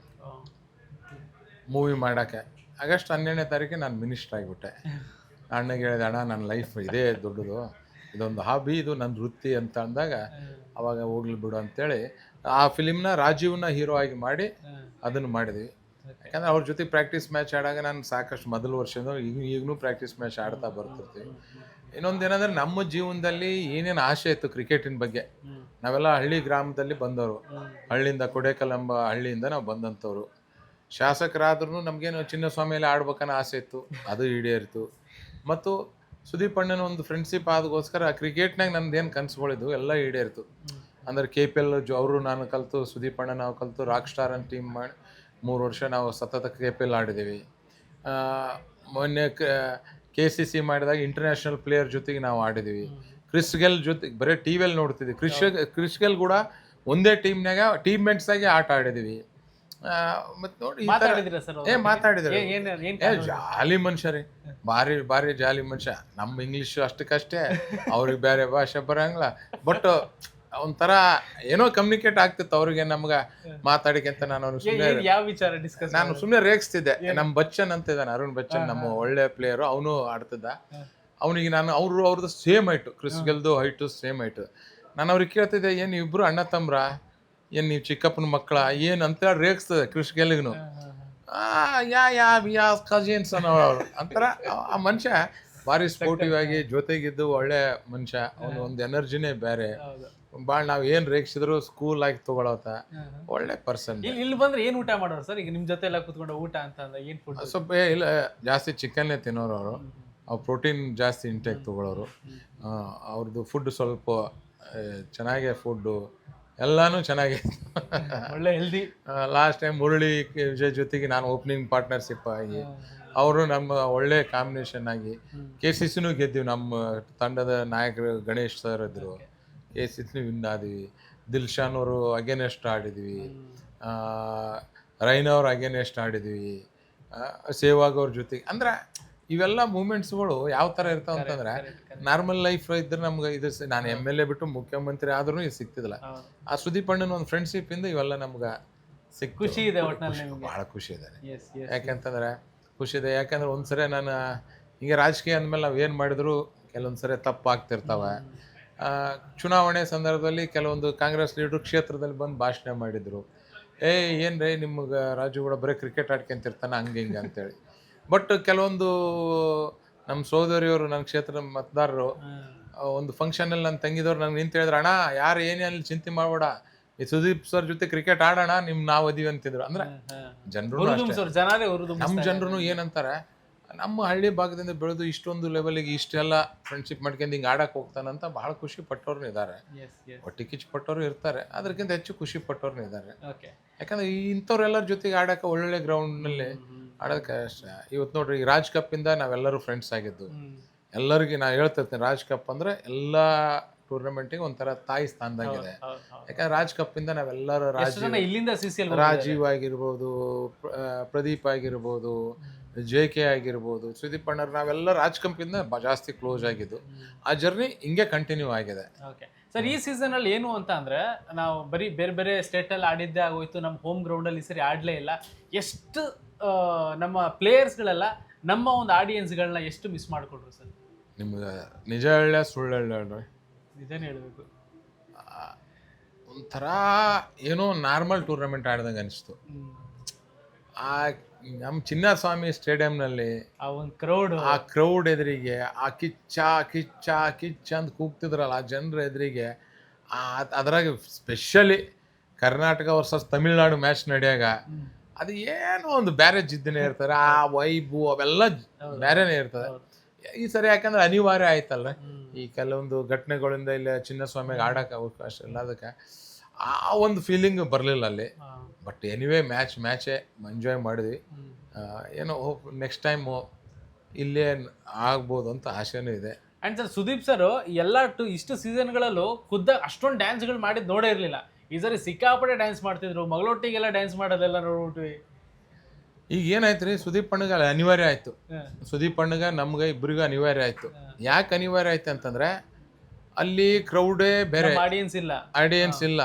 ಮೂವಿ ಮಾಡೋಕ್ಕೆ. ಆಗಸ್ಟ್ 12ನೇ ತಾರೀಕು ನಾನು ಮಿನಿಸ್ಟರ್ ಆಗಿಬಿಟ್ಟೆ. ಅಣ್ಣಗೆ ಹೇಳಿದೆ, ಅಣ್ಣ ನನ್ನ ಲೈಫ್ ಇದೇ ದೊಡ್ಡದು, ಇದೊಂದು ಹಾಬಿ, ಇದು ನನ್ನ ವೃತ್ತಿ ಅಂತ ಅಂದಾಗ ಅವಾಗ ಹೋಗ್ಲಿ ಬಿಡು ಅಂತೇಳಿ ಆ ಫಿಲಿಮ್ನ ರಾಜೀವ್ನ ಹೀರೋ ಆಗಿ ಮಾಡಿ ಅದನ್ನು ಮಾಡಿದ್ವಿ. ಯಾಕಂದ್ರೆ ಅವ್ರ ಜೊತೆ ಪ್ರಾಕ್ಟೀಸ್ ಮ್ಯಾಚ್ ಆಡಾಗ ನಾನು ಸಾಕಷ್ಟು ಮೊದಲ ವರ್ಷದಿಂದ ಈಗಲೂ ಪ್ರಾಕ್ಟೀಸ್ ಮ್ಯಾಚ್ ಆಡ್ತಾ ಬರ್ತಿರ್ತೀವಿ. ಇನ್ನೊಂದು ಏನಂದರೆ ನಮ್ಮ ಜೀವನದಲ್ಲಿ ಏನೇನು ಆಸೆ ಇತ್ತು ಕ್ರಿಕೆಟಿನ ಬಗ್ಗೆ, ನಾವೆಲ್ಲ ಹಳ್ಳಿ ಗ್ರಾಮದಲ್ಲಿ ಬಂದವರು, ಹಳ್ಳಿಯಿಂದ ಕೊಡೇಕಲ್ ಎಂಬ ಹಳ್ಳಿಯಿಂದ ನಾವು ಬಂದಂಥವ್ರು. ಶಾಸಕರಾದ್ರೂ ನಮಗೇನು ಚಿನ್ನಸ್ವಾಮಿಯಲ್ಲಿ ಆಡ್ಬೇಕನ್ನೋ ಆಸೆ ಇತ್ತು, ಅದು ಈಡೇರಿತು. ಮತ್ತು ಸುದೀಪ್ ಅಣ್ಣನ ಒಂದು ಫ್ರೆಂಡ್ಶಿಪ್ ಆದಗೋಸ್ಕರ ಕ್ರಿಕೆಟ್ನಾಗ ನಮ್ದೇನು ಕನಸುಗಳಿದ್ದು ಎಲ್ಲ ಈಡೇರಿತು. ಅಂದರೆ KPL ಅವರು ನಾನು ಕಲಿತು, ಸುದೀಪ್ ಅಣ್ಣ ನಾವು ಕಲಿತು ರಾಕ್ ಸ್ಟಾರ್ ಅಂತ ಟೀಮ್ ಮಾಡಿ 3 ವರ್ಷ ನಾವು ಸತತ KPL ಆಡಿದ್ದೀವಿ. ಮೊನ್ನೆ KCC ಮಾಡಿದಾಗ ಇಂಟರ್ನ್ಯಾಷನಲ್ ಪ್ಲೇಯರ್ ಜೊತೆಗೆ ನಾವು ಆಡಿದ್ದೀವಿ. ಕ್ರಿಸ್ ಗೆಲ್ ಜೊತೆಗೆ ಬರೀ ಟಿವಿಯಲ್ಲಿ ನೋಡ್ತಿದ್ವಿ. ಕ್ರಿಸ್ ಗೆಲ್ ಕೂಡ ಒಂದೇ ಟೀಮ್ನಾಗ ಟೀಮ್ಮೇಟ್ಸಾಗಿ ಆಟ ಆಡಿದ್ದೀವಿ. ಮತ್ತು ನೋಡಿ ಮಾತಾಡಿದ್ರು, ಜಾಲಿ ಮನುಷ್ಯ ರೀ, ಭಾರಿ ಜಾಲಿ ಮನುಷ್ಯ. ನಮ್ಮ ಇಂಗ್ಲೀಷು ಅಷ್ಟಕ್ಕಷ್ಟೇ, ಅವ್ರಿಗೆ ಬೇರೆ ಭಾಷೆ ಬರೋಂಗಿಲ್ಲ. ಬಟ್ ಒಂಥರ ಏನೋ ಕಮ್ಯುನಿಕೇಟ್ ಆಗ್ತಿತ್ತು ಅವ್ರಿಗೆ ನಮ್ಗೆ ಮಾತಾಡಿಕೆಂತ. ನಾನು ಸುಮ್ಮನೆ ರೇಗಿಸ್ತಿದ್ದೆ. ನಮ್ಮ ಬಚ್ಚನ್ ಅಂತ ಇದ್ದಾನೆ, ಅರುಣ್ ಬಚ್ಚನ್, ನಮ್ಮ ಒಳ್ಳೆ ಪ್ಲೇಯರು, ಅವನು ಆಡ್ತಿದ್ದ. ಅವನಿಗೆ ನಾನು ಅವ್ರದ್ದು ಸೇಮ್ ಹೈಟು, ಕ್ರಿಸ್ ಗೆಲ್ದು ಹೈಟು ಸೇಮ್ ಹೈಟು. ನಾನು ಅವ್ರಿಗೆ ಕೇಳ್ತಿದ್ದೆ, ಏನು ಇಬ್ಬರು ಅಣ್ಣ ತಮ್ರ, ಏನು ನೀವು ಚಿಕ್ಕಪ್ಪನ ಮಕ್ಕಳ ಏನು ಅಂತೇಳಿ ರೇಗಿಸ್ತದೆ ಕ್ರಿಸ್ ಗೆಲ್ಗೂ. ಯಾ ಕಜಿನ್ಸ್ ಅನ್ನೋರು ಅಂತಾರೆ. ಆ ಮನುಷ್ಯ ಭಾರಿ ಸ್ಪೋರ್ಟಿವ್ ಆಗಿ ಜೊತೆಗಿದ್ದು ಒಳ್ಳೆ ಮನುಷ್ಯ. ಅವನು ಒಂದು ಎನರ್ಜಿನೇ ಬೇರೆ. ಭಾಳ ನಾವು ಏನು ರೇಗಿಸಿದ್ರು ಸ್ಕೂಲ್ ಆಗಿ ತಗೊಳೋತ ಒಳ್ಳೆ ಪರ್ಸನ್. ಇಲ್ಲಿ ಬಂದ್ರೆ ಏನು ಊಟ ಮಾಡೋರು ಸರ್? ಈಗ ನಿಮ್ಮ ಜೊತೆ ಎಲ್ಲ ಕೂತ್ಕೊಂಡು ಊಟ ಅಂತ ಏನು ಫುಡ್? ಸ್ವಲ್ಪ ಇಲ್ಲ, ಜಾಸ್ತಿ ಚಿಕನ್ನೇ ತಿನ್ನೋರು ಅವರು. ಅವ್ರು ಪ್ರೋಟೀನ್ ಜಾಸ್ತಿ ಇಂಟೇಕ್ ತೊಗೊಳೋರು. ಅವ್ರದ್ದು ಫುಡ್ ಸ್ವಲ್ಪ ಚೆನ್ನಾಗೇ, ಫುಡ್ಡು ಎಲ್ಲನೂ ಚೆನ್ನಾಗಿತ್ತು, ಒಳ್ಳೆ healthy. Last time Murali Vijay ಜೊತೆಗೆ ನಾನು ಓಪನಿಂಗ್ ಪಾರ್ಟ್ನರ್ಶಿಪ್ ಆಗಿ, ಅವರು ನಮ್ಮ ಒಳ್ಳೆ ಕಾಂಬಿನೇಷನ್ ಆಗಿ KCCನೂ ಗೆದ್ದೀವಿ. ನಮ್ಮ ತಂಡದ ನಾಯಕರು ಗಣೇಶ್ ಸರ್ ಇದ್ದರು, KCCನೂ ವಿನ್ ಆದ್ವಿ. ದಿಲ್ಶಾನ್ ಅವರು ಅಗೇನೆಸ್ಟ್ ಆಡಿದ್ವಿ, ರೈನವ್ರು ಅಗೇನೆಸ್ಟ್ ಆಡಿದ್ವಿ, ಸೇವಾಗ್ ಅವ್ರ ಜೊತೆಗೆ. ಅಂದ್ರೆ ಇವೆಲ್ಲ ಮೂಮೆಂಟ್ಸ್ಗಳು ಯಾವ ಥರ ಇರ್ತಾವ ಅಂತಂದ್ರೆ ನಾರ್ಮಲ್ ಲೈಫ್ ಇದ್ರೆ ನಮ್ಗೆ ಇದು ನಾನು MLA ಬಿಟ್ಟು ಮುಖ್ಯಮಂತ್ರಿ ಆದ್ರೂ ಇದು ಸಿಗ್ತಿದಿಲ್ಲ. ಆ ಸುದೀಪ್ ಅಣ್ಣನ ಒಂದು ಫ್ರೆಂಡ್ಶಿಪ್ ಇಂದ ಇವೆಲ್ಲ ನಮ್ಗೆ ಖುಷಿ ಇದೆ ಒಟ್ನಲ್ಲಿ ಭಾಳ ಖುಷಿ ಇದೆ. ಎಸ್ ಎಸ್ ಯಾಕೆಂತಂದ್ರೆ ಖುಷಿ ಇದೆ, ಯಾಕಂದ್ರೆ ಒಂದ್ಸರಿ ನಾನು ಹಿಂಗೆ ರಾಜಕೀಯ ಅಂದಮೇಲೆ ನಾವು ಏನು ಮಾಡಿದ್ರು ಕೆಲವೊಂದ್ಸರಿ ತಪ್ಪು ಆಗ್ತಿರ್ತಾವೆ. ಚುನಾವಣೆ ಸಂದರ್ಭದಲ್ಲಿ ಕೆಲವೊಂದು ಕಾಂಗ್ರೆಸ್ ಲೀಡರ್ ಕ್ಷೇತ್ರದಲ್ಲಿ ಬಂದು ಭಾಷಣ ಮಾಡಿದ್ರು, ಏನು ರೀ ನಿಮ್ಗೆ ರಾಜು ಕೂಡ ಬರೀ ಕ್ರಿಕೆಟ್ ಆಡ್ಕೊಂತಿರ್ತಾನೆ ಹಂಗೆ ಹಿಂಗೆ ಅಂತೇಳಿ. ಬಟ್ ಕೆಲವೊಂದು ನಮ್ಮ ಸೋದರಿಯವರು ನನ್ನ ಕ್ಷೇತ್ರದ ಮತದಾರರು ಒಂದು ಫಂಕ್ಷನಲ್ಲಿ ನನ್ನ ತಂಗಿದವ್ರು ನಂಗೆ ನಿಂತು ಹೇಳಿದ್ರು, ಅಣ್ಣ ಯಾರು ಏನೇ ಅಲ್ಲಿ ಚಿಂತೆ ಮಾಡಬೇಡ, ಈ ಸುದೀಪ್ ಸರ್ ಜೊತೆ ಕ್ರಿಕೆಟ್ ಆಡೋಣ ನಾವು ಅದೀವಿ ಅಂತಿದ್ರು. ಅಂದ್ರೆ ಜನರು ನಮ್ಮ ಜನರು ಏನಂತಾರೆ, ನಮ್ಮ ಹಳ್ಳಿ ಭಾಗದಿಂದ ಬೆಳೆದು ಇಷ್ಟೊಂದು ಲೆವೆಲಿಗೆ ಇಷ್ಟೆಲ್ಲ ಫ್ರೆಂಡ್ಶಿಪ್ ಮಾಡ್ಕೊಂಡು ಹಿಂಗೆ ಆಡಕ್ಕೆ ಹೋಗ್ತಾನಂತ ಭಾಳ ಖುಷಿ ಪಟ್ಟವ್ರು ಇದ್ದಾರೆ. ಹೊಟ್ಟೆ ಕಿಚ್ಚು ಪಟ್ಟವರು ಇರ್ತಾರೆ, ಅದಕ್ಕಿಂತ ಹೆಚ್ಚು ಖುಷಿ ಪಟ್ಟವ್ರು ಇದ್ದಾರೆ. ಯಾಕಂದ್ರೆ ಇಂಥವ್ರೆಲ್ಲರ ಜೊತೆಗೆ ಆಡಕ್ಕೆ ಒಳ್ಳೊಳ್ಳೆ ಗ್ರೌಂಡ್ನಲ್ಲಿ ಆಡೋದಕ್ಕೆ ಕಷ್ಟ. ಇವತ್ತು ನೋಡ್ರಿ, ಈ ರಾಜ್ ಕಪ್ಪಿಂದ ನಾವೆಲ್ಲರೂ ಫ್ರೆಂಡ್ಸ್ ಆಗಿದ್ದು. ಎಲ್ಲರಿಗೆ ನಾ ಹೇಳ್ತಿರ್ತೀನಿ, ರಾಜ್ ಕಪ್ ಅಂದ್ರೆ ಎಲ್ಲ ಟೂರ್ನಮೆಂಟಿಗೆ ಒಂಥರ ತಾಯಿ ಸ್ಥಾನದಾಗಿದೆ. ಯಾಕಂದ್ರೆ ರಾಜ್ ಕಪ್ಪಿಂದ ನಾವೆಲ್ಲರೂ ರಾಜೀವ್ ಆಗಿರ್ಬೋದು, ಪ್ರದೀಪ್ ಆಗಿರ್ಬೋದು, JK ಆಗಿರ್ಬೋದು, ಸುದೀಪ್ ಅಣ್ಣರು, ನಾವೆಲ್ಲ ರಾಜ್ ಕಪ್ಪಿಂದ ಜಾಸ್ತಿ ಕ್ಲೋಸ್ ಆಗಿದ್ದು. ಆ ಜರ್ನಿ ಹಿಂಗೆ ಕಂಟಿನ್ಯೂ ಆಗಿದೆ. ಸರ್, ಈ ಸೀಸನ್ ಅಲ್ಲಿ ಏನು ಅಂತ ಅಂದ್ರೆ, ನಾವು ಬರೀ ಬೇರೆ ಬೇರೆ ಸ್ಟೇಟ್ ಅಲ್ಲಿ ಆಡಿದ್ದೇ ಆಗೋಯ್ತು, ನಮ್ಮ ಹೋಮ್ ಗ್ರೌಂಡ್ ಅಲ್ಲಿ ಈ ಸರಿ ಆಡ್ಲೇ ಇಲ್ಲ. ಎಷ್ಟು ನಮ್ಮ ಪ್ಲೇಯರ್ಸ್ಗಳೆಲ್ಲ ನಮ್ಮ ಒಂದು ಆಡಿಯನ್ಸ್ಗಳನ್ನ ಎಷ್ಟು ಮಿಸ್ ಮಾಡ್ಕೊಂಡ್ರು ಸರ್? ನಿಮ್ಗೆ ನಿಜ ಹೇಳ ಸುಳ್ಳು ಹೇಳ್ರಿ, ನಿಜನೇ ಹೇಳ್ಬೇಕು, ಒಂಥರ ಏನೋ ನಾರ್ಮಲ್ ಟೂರ್ನಮೆಂಟ್ ಆಡ್ದಂಗೆ ಅನಿಸ್ತು. ಆ ನಮ್ಮ ಚಿನ್ನಸ್ವಾಮಿ ಸ್ಟೇಡಿಯಂನಲ್ಲಿ ಆ ಕ್ರೌಡ್ ಎದುರಿಗೆ ಆ ಕಿಚ್ಚ ಅಂತ ಕೂಗ್ತಿದ್ರಲ್ಲ ಆ ಜನರ ಎದುರಿಗೆ, ಅದ್ರಾಗ specially Karnataka versus Tamil Nadu match ನಡೆಯಾಗ ಅದು ಏನೋ ಒಂದು ಬೇರೆ ಜಿದ್ದನೇ ಇರ್ತಾರೆ. ಆ ವೈಬು ಅವೆಲ್ಲ ಬೇರೆನೇ ಇರ್ತದೆ. ಈ ಸರಿ ಯಾಕಂದ್ರೆ ಅನಿವಾರ್ಯ ಆಯ್ತಲ್ಲ, ಈ ಕೆಲವೊಂದು ಘಟನೆಗಳಿಂದ ಇಲ್ಲಿ ಚಿನ್ನಸ್ವಾಮಿಗೆ ಆಡೋಕೆ ಅವಕಾಶ ಇಲ್ಲ, ಅದಕ್ಕೆ ಆ ಒಂದು ಫೀಲಿಂಗ್ ಬರಲಿಲ್ಲ ಅಲ್ಲಿ. ಬಟ್ ಎನಿವೇ ಮ್ಯಾಚೇ ಎಂಜಾಯ್ ಮಾಡಿದ್ವಿ. ಏನೋ ನೆಕ್ಸ್ಟ್ ಟೈಮು ಇಲ್ಲೇ ಆಗ್ಬೋದು ಅಂತ ಆಸೆನೂ ಇದೆ. ಆ್ಯಂಡ್ ಸರ್, ಸುದೀಪ್ ಸರ್ ಎಲ್ಲ ಇಷ್ಟು ಸೀಸನ್ಗಳಲ್ಲೂ ಅಷ್ಟೊಂದು ಡ್ಯಾನ್ಸ್ಗಳು ಮಾಡಿದ್ದು ನೋಡೇ ಇರಲಿಲ್ಲ. ಈ ಸರಿ ಸಿಕ್ಕಾಪಟ್ಟೆ ಡ್ಯಾನ್ಸ್ ಮಾಡ್ತಿದ್ರು, ಮಗಳೊಟ್ಟಿಗೆಲ್ಲ ಡ್ಯಾನ್ಸ್ ಮಾಡೋದೆಲ್ಲ ನೋಡ್ಬಿಟ್ವಿ. ಈಗ ಏನಾಯ್ತು ರೀ, ಸುದೀಪ್ ಅಣ್ಣಗೆ ಅನಿವಾರ್ಯ ಆಯಿತು. ಸುದೀಪ್ ಅಣ್ಣಗೆ ನಮ್ಗೆ ಇಬ್ಬರಿಗೂ ಅನಿವಾರ್ಯ ಆಯಿತು. ಯಾಕೆ ಅನಿವಾರ್ಯ ಆಯ್ತು ಅಂತಂದರೆ, ಅಲ್ಲಿ ಕ್ರೌಡೇ ಬೇರೆ, ಆಡಿಯನ್ಸ್ ಇಲ್ಲ.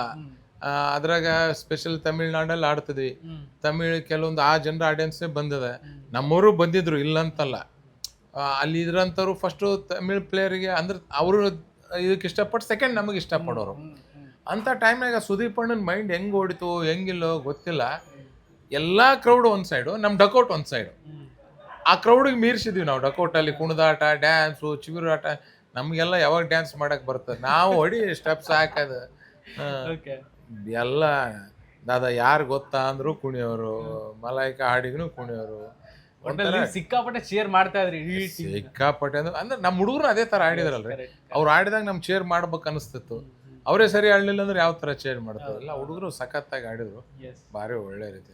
ಅದ್ರಾಗ ಸ್ಪೆಷಲ್ ತಮಿಳ್ನಾಡಲ್ಲಿ ಆಡ್ತಿದ್ವಿ. ಕೆಲವೊಂದು ಆ ಜನರ ಆಡಿಯನ್ಸೇ ಬಂದಿದೆ. ನಮ್ಮವರು ಬಂದಿದ್ರು, ಇಲ್ಲಂತಲ್ಲ. ಅಲ್ಲಿ ಇದ್ರಂಥವ್ರು ಫಸ್ಟು ತಮಿಳ್ ಪ್ಲೇಯರ್ಗೆ ಅಂದ್ರೆ ಅವರು ಇದಕ್ಕೆ ಇಷ್ಟಪಟ್ಟು ಸೆಕೆಂಡ್ ನಮಗೆ ಇಷ್ಟಪಡೋರು. ಅಂಥ ಟೈಮ್ನಾಗ ಸುದೀಪ್ ಅಣ್ಣನ ಮೈಂಡ್ ಹೆಂಗೆ ಓಡಿತು ಹೆಂಗಿಲ್ಲೋ ಗೊತ್ತಿಲ್ಲ. ಎಲ್ಲ ಕ್ರೌಡ್ ಒಂದು ಸೈಡು, ನಮ್ಮ ಡಕೌಟ್ ಒಂದು ಸೈಡು. ಆ ಕ್ರೌಡಿಗೆ ಮೀರಿಸಿದ್ವಿ ನಾವು. ಡಕೌಟಲ್ಲಿ ಕುಣಿದಾಟ, ಡ್ಯಾನ್ಸು, ಚಿಗುರಾಟ, ನಮಗೆಲ್ಲ ಯಾವಾಗ ಡ್ಯಾನ್ಸ್ ಮಾಡಕ್ಕೆ ಬರ್ತದೆ, ನಾವು ಹೊಡಿ ಸ್ಟೆಪ್ಸ್ ಹಾಕೋದು ಎಲ್ಲ. ದಾದಾ ಯಾರು ಗೊತ್ತಾ ಅಂದ್ರು ಕುಣಿಯೋರು, ಮಲಾಯಿಕ ಹಾಡಿಗೂ ಕುಣಿಯೋರು, ಸಿಕ್ಕಾಪಟ್ಟೆ ಚೇರ್ ಮಾಡ್ತಾ ಇದ್ರಿ. ಸಿಕ್ಕಾಪಟ್ಟೆ ಅಂದ್ರೆ ನಮ್ಮ ಹುಡುಗರು ಅದೇ ಥರ ಆಡಿದ್ರಲ್ರಿ. ಅವ್ರು ಆಡಿದಾಗ ನಮ್ಮ ಚೇರ್ ಮಾಡ್ಬೇಕು ಅನಿಸ್ತಿತ್ತು. ಅವರೇ ಸರಿ ಆಡಲಿಲ್ಲ ಅಂದ್ರೆ ಯಾವ ಥರ ಚೇಂಜ್ ಮಾಡ್ತಾರಲ್ಲ. ಹುಡುಗರು ಸಖತ್ತಾಗಿ ಆಡಿದ್ರು, ಭಾರಿ ಒಳ್ಳೆ ರೀತಿ.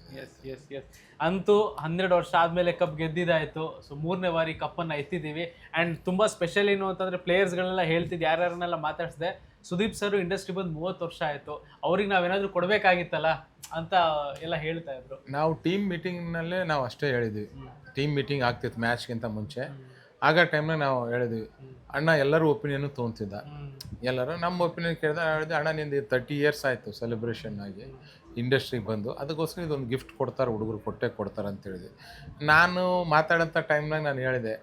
ಅಂತೂ 12 ವರ್ಷ ಆದಮೇಲೆ ಕಪ್ ಗೆದ್ದಿದ್ದಾಯಿತು. ಸೊ 3ನೇ ಬಾರಿ ಕಪ್ಪನ್ನು ಎತ್ತಿದ್ದೀವಿ. ಆ್ಯಂಡ್ ತುಂಬ ಸ್ಪೆಷಲ್ ಏನು ಅಂತಂದರೆ, ಪ್ಲೇಯರ್ಸ್ಗಳನ್ನೆಲ್ಲ ಹೇಳ್ತಿದ್ದು, ಯಾರ್ಯಾರನ್ನೆಲ್ಲ ಮಾತಾಡಿಸಿದೆ, ಸುದೀಪ್ ಸರ್ ಇಂಡಸ್ಟ್ರಿ ಬಂದು 30 ವರ್ಷ ಆಯಿತು, ಅವ್ರಿಗೆ ನಾವೇನಾದರೂ ಕೊಡಬೇಕಾಗಿತ್ತಲ್ಲ ಅಂತ ಎಲ್ಲ ಹೇಳ್ತಾ ಇದ್ರು. ನಾವು ಟೀಮ್ ಮೀಟಿಂಗ್ನಲ್ಲೇ ನಾವು ಅಷ್ಟೇ ಹೇಳಿದ್ವಿ. ಟೀಮ್ ಮೀಟಿಂಗ್ ಆಗ್ತಿತ್ತು ಮ್ಯಾಚ್ಗಿಂತ ಮುಂಚೆ. ಆಗ ಟೈಮ್ನಾಗ ನಾವು ಹೇಳಿದ್ವಿ, ಅಣ್ಣ ಎಲ್ಲರೂ ಒಪಿನಿಯನ್ನು ತೊಗೊತಿದ್ದ. ಎಲ್ಲರೂ ನಮ್ಮ ಒಪಿನಿಯನ್ ಕೇಳಿದ, ಹೇಳಿದೆ, ಅಣ್ಣ ನಿಂದು 30 ಇಯರ್ಸ್ ಆಯಿತು ಸೆಲೆಬ್ರೇಷನ್ ಆಗಿ ಇಂಡಸ್ಟ್ರಿಗೆ ಬಂದು, ಅದಕ್ಕೋಸ್ಕರ ಇದೊಂದು ಗಿಫ್ಟ್ ಕೊಡ್ತಾರೆ, ಹುಡುಗರು ಕೊಡ್ತಾರೆ ಅಂತ ಹೇಳಿದೆ. ನಾನು ಮಾತಾಡೋಂಥ ಟೈಮ್ನಾಗ ನಾನು ಹೇಳಿದೆ,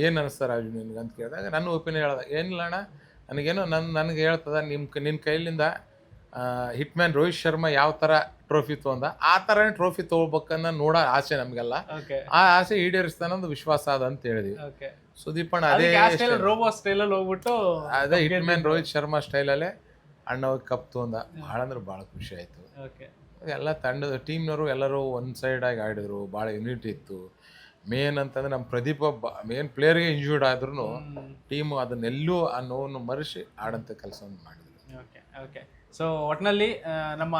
ಏನು ಅನ್ನಿಸ್ತಾರೆ ರಾಜು ನಿನ್ಗೆ ಅಂತ ಕೇಳಿದಾಗ ನನ್ನ ಒಪಿನಿಯನ್ ಹೇಳಿದೆ, ಏನಿಲ್ಲ ಅಣ್ಣ, ನನಗೇನೋ ನನಗೆ ಹೇಳ್ತದ, ನಿನ್ನ ಕೈಲಿಂದ ಹಿಟ್ಮ್ಯಾನ್ ರೋಹಿತ್ ಶರ್ಮಾ ಯಾವ ಥರ ಟ್ರೋಫಿ ತೊಗೊಂಡ ಆ ಥರನೇ ಟ್ರೋಫಿ ತೊಗೊಳ್ಬೇಕನ್ನ ನೋಡೋ ಆಸೆ ನಮಗೆಲ್ಲ. ಆ ಆಸೆ ಈಡೇರಿಸ್ತಾನೊಂದು ವಿಶ್ವಾಸ ಅದ ಅಂತ ಹೇಳಿದ್ವಿ. ಸುದೀಪ್ ಅಣ್ಣ ಅದೇ ಹಿಟ್ಮ್ಯಾನ್ ರೋಹಿತ್ ಶರ್ಮಾ ಸ್ಟೈಲಲ್ಲೇ ಅಣ್ಣ ಹೋಗಿ ಕಪ್ ತೊಗೊಂಡ. ಭಾಳ ಅಂದ್ರೆ ಭಾಳ ಖುಷಿ ಆಯಿತು. ಎಲ್ಲ ತಂಡದ ಟೀಮ್ನವರು ಎಲ್ಲರೂ ಒಂದು ಸೈಡಾಗಿ ಆಡಿದ್ರು, ಭಾಳ ಯೂನಿಟಿ ಇತ್ತು. ಮೇನ್ ಅಂತಂದ್ರೆ ನಮ್ಮ ಪ್ರದೀಪ ಮೇನ್ ಪ್ಲೇಯರ್ಗೆ ಇಂಜೂರ್ಡ್ ಆದ್ರೂ ಟೀಮು ಅದನ್ನೆಲ್ಲೂ ಆ ನೋವನ್ನು ಮರೆಸಿ ಆಡಂಥ ಕೆಲಸವನ್ನು ಮಾಡಿದ್ರು. ಓಕೆ ಸೊ ಒಟ್ಟಿನಲ್ಲಿ ನಮ್ಮ